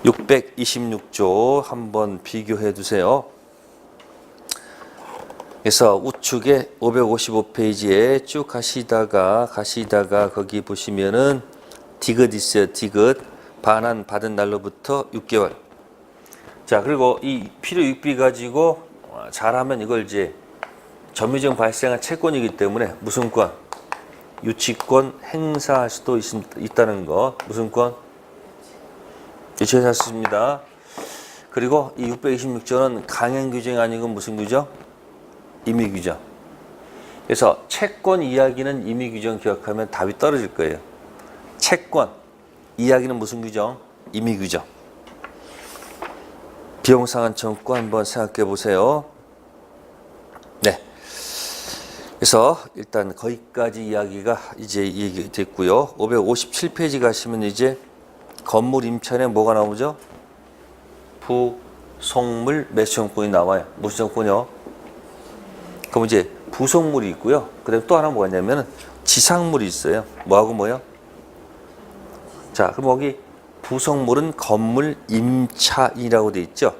626조 한번 비교해 두세요. 그래서 우측에 555페이지에 쭉 가시다가 거기 보시면은 디귿 있어요. 디귿. 반환 받은 날로부터 6개월. 자, 그리고 이 필요 유익비 가지고 잘하면 이걸 이제 점유증 발생한 채권이기 때문에 무슨 권? 유치권 행사할 수도 있다는 거. 무슨 권? 유치권 할 수 있습니다. 그리고 이 626조는 강행 규정이 아니고 무슨 규정? 임의 규정. 그래서 채권 이야기는 임의 규정 기억하면 답이 떨어질 거예요. 채권 이야기는 무슨 규정? 임의 규정. 비용상한 청구 한번 생각해 보세요. 네. 그래서 일단 거기까지 이야기가 이제 얘기됐고요. 557페이지 가시면 이제 건물 임차인에 뭐가 나오죠? 부속물 매수청구권이 나와요. 무슨 청구권이요? 그럼 이제 부속물이 있고요. 그다음에 또 하나 뭐가 있냐면은 지상물이 있어요. 뭐하고 뭐요? 자, 그럼 여기 부속물은 건물 임차인이라고 돼 있죠.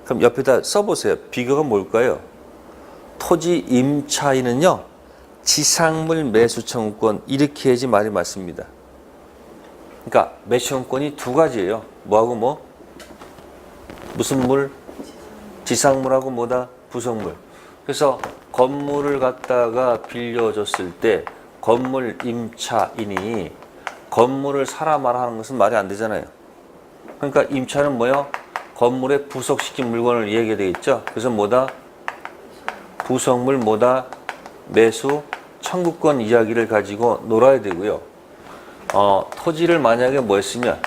그럼 옆에다 써보세요. 비교가 뭘까요? 토지 임차인은요, 지상물 매수 청구권 이렇게 해야지 말이 맞습니다. 그러니까 매수 청구권이 두 가지예요. 뭐하고 뭐? 무슨 물? 지상물하고 뭐다? 부속물. 그래서 건물을 갖다가 빌려줬을 때 건물 임차인이 건물을 사라 마라 하는 것은 말이 안 되잖아요. 그러니까 임차는 뭐요? 건물에 부속시킨 물건을 얘기해야 되겠죠. 그래서 뭐다? 부속물 뭐다? 매수 청구권 이야기를 가지고 놀아야 되고요. 토지를 만약에 뭐 했으면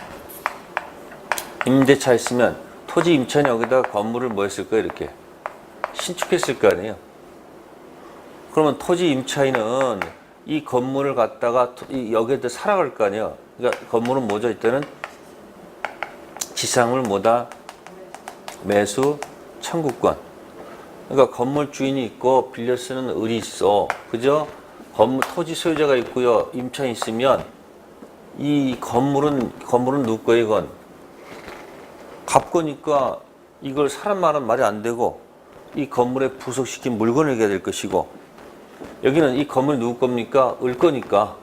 임대차 했으면 토지 임차인이 여기다 건물을 뭐 했을 거예요? 이렇게 신축했을 거 아니에요. 그러면 토지 임차인은 이 건물을 갖다가 여기에다 살아갈 거 아니에요. 그러니까 건물은 뭐죠? 이때는 지상물 뭐다? 매수 청구권. 그러니까 건물 주인이 있고 빌려 쓰는 을이 있어. 그죠? 토지 소유자가 있고요. 임차인이 있으면 이 건물은 누구 거예요, 이건? 갑거니까 이걸 사람 말은 말이 안 되고 이 건물에 부속시킨 물건을 얘기해야 될 것이고, 여기는 이 건물이 누구 겁니까? 을 거니까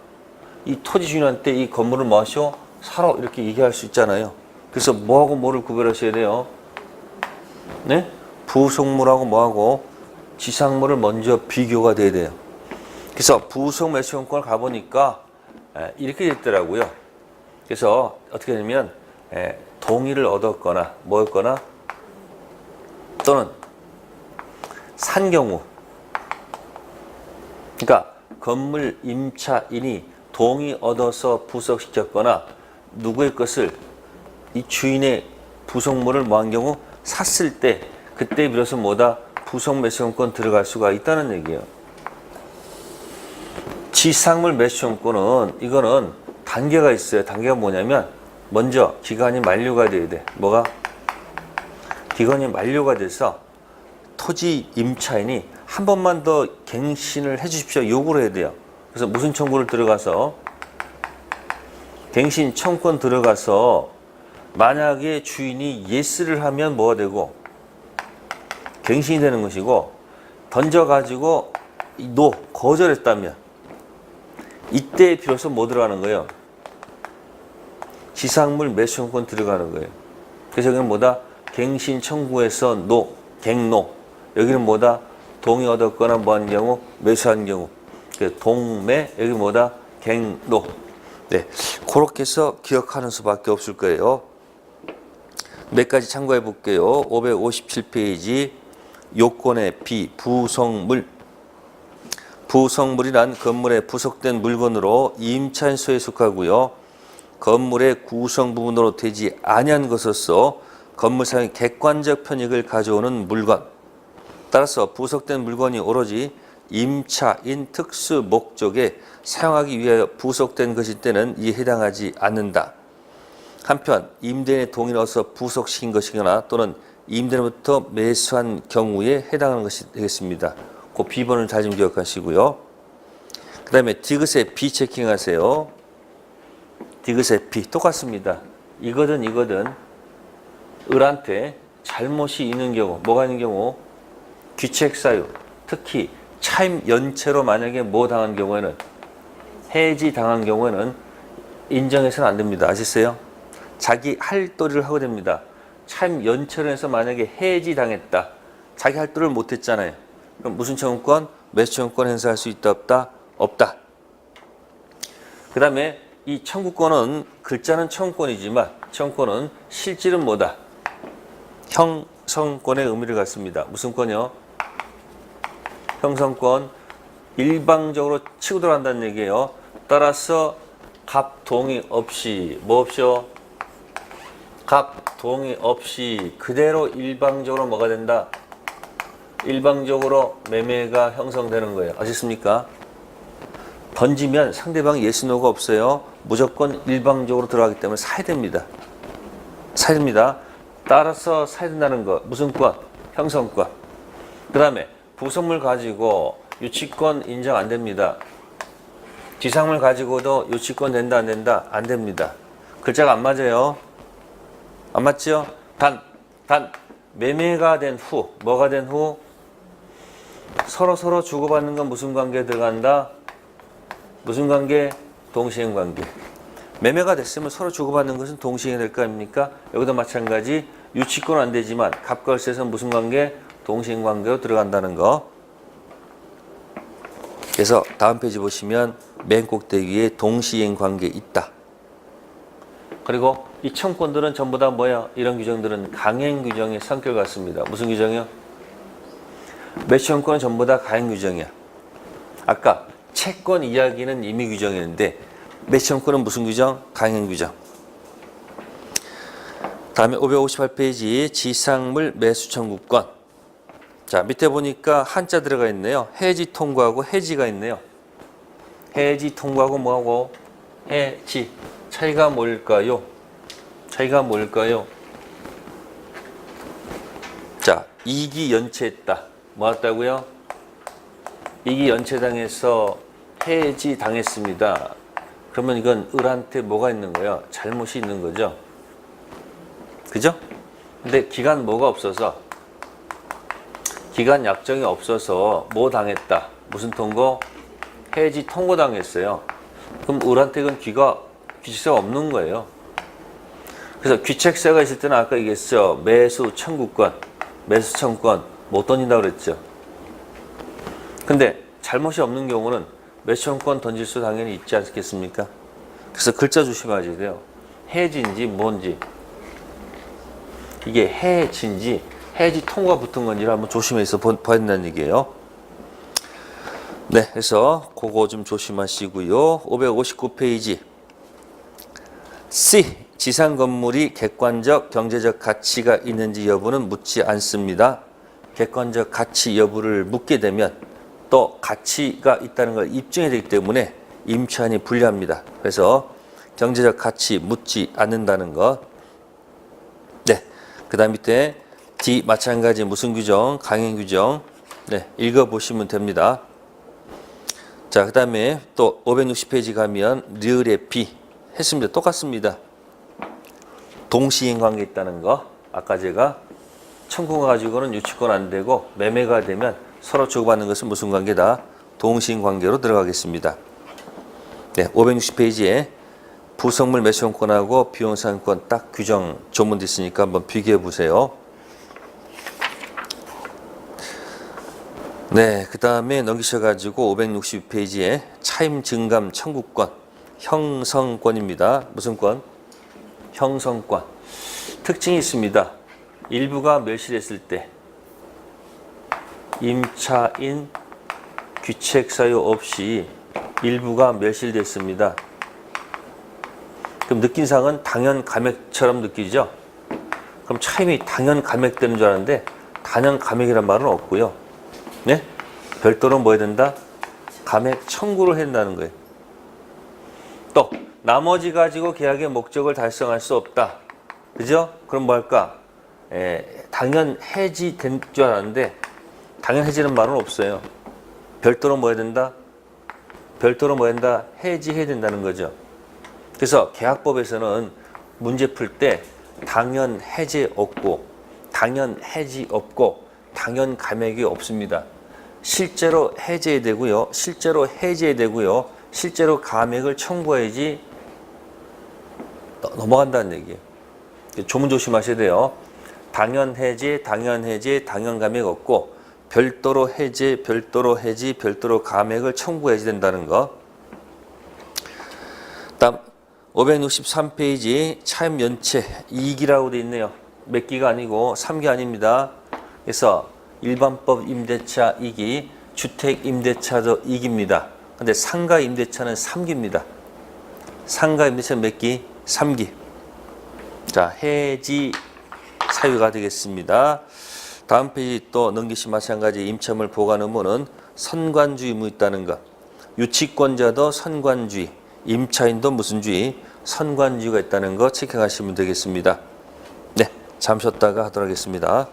이 토지 주인한테 이 건물을 뭐 하셔? 사러 이렇게 얘기할 수 있잖아요. 그래서 뭐하고 뭐를 구별하셔야 돼요? 네? 부속물하고 뭐하고 지상물을 먼저 비교가 돼야 돼요. 그래서 부속 매수권을 가보니까 이렇게 됐더라고요. 그래서 어떻게 되냐면 동의를 얻었거나 뭐였거나 또는 산 경우, 그러니까 건물 임차인이 동의 얻어서 부속시켰거나 누구의 것을 이 주인의 부속물을 뭐 한 경우 샀을 때 그때 비로소 뭐다? 부속 매수권권 들어갈 수가 있다는 얘기예요. 지상물 매수권은 이거는 단계가 있어요. 단계가 뭐냐면 먼저 기간이 만료가 돼야 돼. 뭐가? 기간이 만료가 돼서 토지 임차인이 한 번만 더 갱신을 해 주십시오. 요구를 해야 돼요. 그래서 무슨 청구를 들어가서 갱신 청구권 들어가서 만약에 주인이 예스를 하면 뭐가 되고 갱신이 되는 것이고, 던져가지고 노 거절했다면 이때 비로소 뭐 들어가는 거예요? 지상물 매수권 들어가는 거예요. 그래서 여기는 뭐다? 갱신 청구에서 노, 갱노. 여기는 뭐다? 동의 얻었거나 뭐한 경우, 매수한 경우. 동매, 여기 뭐다? 갱노. 네, 그렇게 해서 기억하는 수밖에 없을 거예요. 몇 가지 참고해 볼게요. 557페이지 요건의 비부속물. 부속물이란 건물에 부속된 물건으로 임차인 소유에 속하고요. 건물의 구성 부분으로 되지 아니한 것으로서 건물상의 객관적 편익을 가져오는 물건. 따라서 부속된 물건이 오로지 임차인 특수 목적에 사용하기 위하여 부속된 것일 때는 이에 해당하지 않는다. 한편 임대인의 동의를 얻어서 부속시킨 것이거나 또는 임대인으로부터 매수한 경우에 해당하는 것이 되겠습니다. 그 B번을 잘 좀 기억하시고요. 그 다음에 디귿의 B 체킹하세요. 디귿의 B 똑같습니다. 이거든 을한테 잘못이 있는 경우, 뭐가 있는 경우? 귀책 사유, 특히 차임 연체로 만약에 뭐 당한 경우에는, 해지 당한 경우에는 인정해서는 안 됩니다. 아셨어요? 자기 할 도리를 하고 됩니다. 차임 연체로 해서 만약에 해지 당했다. 자기 할 도리를 못 했잖아요. 그럼 무슨 청구권? 매수 청구권 행사할 수 있다 없다? 없다. 그 다음에 이 청구권은 글자는 청구권이지만 청구권은 실질은 뭐다? 형성권의 의미를 갖습니다. 무슨 권이요? 형성권. 일방적으로 치고 들어간다는 얘기예요. 따라서 갑 동의 없이 뭐 없이요? 갑 동의 없이 그대로 일방적으로 뭐가 된다? 일방적으로 매매가 형성되는 거예요. 아셨습니까? 던지면 상대방 예스노가 없어요. 무조건 일방적으로 들어가기 때문에 사야 됩니다. 사야 됩니다. 따라서 사야 된다는 거. 무슨 권? 형성권. 그 다음에 부속물 가지고 유치권 인정 안 됩니다. 지상물 가지고도 유치권 된다 안 된다? 안 됩니다. 글자가 안 맞아요. 안 맞죠? 단 매매가 된 후, 뭐가 된 후? 서로 주고받는 건 무슨 관계에 들어간다? 무슨 관계? 동시행 관계. 매매가 됐으면 서로 주고받는 것은 동시행이 될 거 아닙니까? 여기도 마찬가지. 유치권은 안 되지만 갑과을세에서 무슨 관계? 동시행 관계로 들어간다는 거. 그래서 다음 페이지 보시면 맨 꼭대기에 동시행 관계 있다. 그리고 이 청구권들은 전부 다 뭐야? 이런 규정들은 강행 규정의 성격을 갖습니다. 무슨 규정이요? 매수권은 전부 다 가행 규정이야. 아까 채권 이야기는 임의 규정이었는데 매수권은 무슨 규정? 가행 규정. 다음에 558페이지 지상물 매수 청구권. 자, 밑에 보니까 한자 들어가 있네요. 해지 통고하고 해지가 있네요. 해지 통고하고 뭐하고? 해지. 차이가 뭘까요? 차이가 뭘까요? 자, 이익이 연체했다. 뭐 했다고요? 이익이 연체당해서 해지 당했습니다. 그러면 이건 을한테 뭐가 있는 거예요? 잘못이 있는 거죠. 그죠? 근데 기간 뭐가 없어서, 기간 약정이 없어서 뭐 당했다? 무슨 통고? 해지 통고 당했어요. 그럼 을한테 그건 귀책사가 없는 거예요. 그래서 귀책사가 있을 때는 아까 얘기했죠. 매수 청구권, 매수 청구권 못 던진다고 그랬죠. 근데 잘못이 없는 경우는 매수 청구권 던질 수 당연히 있지 않겠습니까? 그래서 글자 조심하셔야 돼요. 해지인지 뭔지, 이게 해지인지 해지 통과 붙은 건지를 한번 조심해서 봐야 된다는 얘기예요. 네, 그래서 그거 좀 조심하시고요. 559페이지 C. 지상 건물이 객관적 경제적 가치가 있는지 여부는 묻지 않습니다. 객관적 가치 여부를 묻게 되면 또 가치가 있다는 걸 입증해야 되기 때문에 임차인이 불리합니다. 그래서 경제적 가치 묻지 않는다는 것. 네, 그 다음 밑에 D 마찬가지 무슨 규정? 강행 규정. 네, 읽어보시면 됩니다. 자, 그 다음에 또 560페이지 가면 리을의 B 했습니다. 똑같습니다. 동시인 관계 있다는 거. 아까 제가 청구가 가지고는 유치권 안 되고 매매가 되면 서로 주고받는 것은 무슨 관계다? 동시인 관계로 들어가겠습니다. 네, 560페이지에 부속물 매수권하고 비용상권 딱 규정 조문도 있으니까 한번 비교해 보세요. 네, 그 다음에 넘기셔가지고 560페이지에 차임 증감 청구권, 형성권입니다. 무슨 권? 형성권. 특징이 있습니다. 일부가 멸실했을 때 임차인 귀책 사유 없이 일부가 멸실됐습니다. 그럼 느낌상은 당연 감액처럼 느끼죠? 그럼 차임이 당연 감액되는 줄 알았는데 당연 감액이란 말은 없고요. 네? 별도로 뭐 해야 된다? 감액 청구를 해야 된다는 거예요. 또 나머지 가지고 계약의 목적을 달성할 수 없다. 그죠? 그럼 뭐 할까? 당연 해지된 줄 알았는데 당연 해지는 말은 없어요. 별도로 뭐 해야 된다? 별도로 뭐 해야 된다? 해지해야 된다는 거죠. 그래서 계약법에서는 문제 풀 때 당연 해지 없고 당연 해지 없고 당연 감액이 없습니다. 실제로 해제해야 되고요. 실제로 해제해야 되고요. 실제로 감액을 청구해야지 넘어간다는 얘기예요. 조문 조심하셔야 돼요. 당연 해제, 당연 해제, 당연 감액 없고 별도로 해제, 별도로 해지, 별도로 감액을 청구해야 된다는 거. 다음 563페이지 차임 연체 2기라고 돼 있네요. 몇 기가 아니고 3기 아닙니다. 그래서 일반법 임대차 2기, 주택 임대차도 2기입니다. 근데 상가 임대차는 3기입니다. 상가 임대차는 몇 기? 3기. 자, 해지 사유가 되겠습니다. 다음 페이지 또 넘기시 마찬가지 임차물 보관 의무는 선관주의 의무 있다는 것. 유치권자도 선관주의, 임차인도 무슨 주의? 선관주의가 있다는 거 체크하시면 되겠습니다. 네, 잠시 쉬었다가 하도록 하겠습니다.